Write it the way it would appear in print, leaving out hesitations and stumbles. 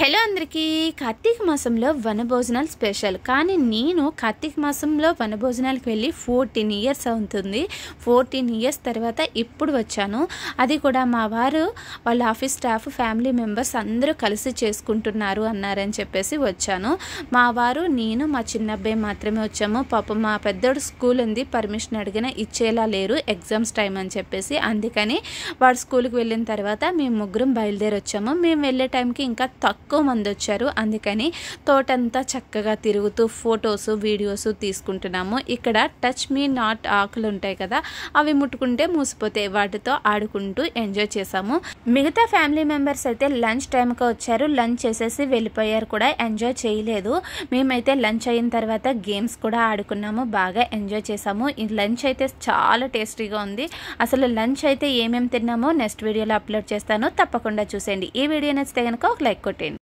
Hello అందరికీ కార్తీక మాసంలో వనభోజనాలు special. కానీ నేను కార్తీక మాసంలో వనభోజనాలకు వెళ్ళి 14 ఇయర్స్ అవుతుంది. 14 ఇయర్స్ తర్వాత ఇప్పుడు వచ్చాను. అది కూడా మా వారు వాళ్ళ ఆఫీస్ స్టాఫ్ ఫ్యామిలీ మెంబర్స్ అందరూ కలిసి చేసుకుంటున్నారు అన్నారని చెప్పేసి వచ్చాను. మా వారు నేను మా చిన్న అబ్బాయి మాత్రమే వచ్చాము. పాపం మా పెద్దోడు స్కూల్ ఉంది, పర్మిషన్ అడిగినా ఇచ్చేలా లేరు, ఎగ్జామ్స్ టైం అని చెప్పేసి. అందుకని వాడు స్కూల్కి వెళ్ళిన తర్వాత మేము ముగ్గురం బయలుదేరి వచ్చాము. మేము వెళ్ళే టైంకి ఇంకా తక్కువ మంది వచ్చారు. అందుకని తోటంతా చక్కగా తిరుగుతూ ఫొటోస్ వీడియోస్ తీసుకుంటున్నాము. ఇక్కడ టచ్ మీ నాట్ ఆకులు ఉంటాయి కదా, అవి ముట్టుకుంటే మూసిపోతాయి, వాటితో ఆడుకుంటూ ఎంజాయ్ చేసాము. మిగతా ఫ్యామిలీ మెంబర్స్ అయితే లంచ్ టైంకి వచ్చారు, లంచ్ చేసేసి వెళ్ళిపోయారు, కూడా ఎంజాయ్ చేయలేదు. మేమైతే లంచ్ అయిన తర్వాత గేమ్స్ కూడా ఆడుకున్నాము, బాగా ఎంజాయ్ చేసాము. ఈ లంచ్ అయితే చాలా టేస్టీగా ఉంది. అసలు లంచ్ అయితే ఏమేమి తిన్నామో నెక్స్ట్ వీడియోలో అప్లోడ్ చేస్తాను, తప్పకుండా చూసేయండి. ఈ వీడియో నచ్చితే కనుక ఒక లైక్ కొట్టండి.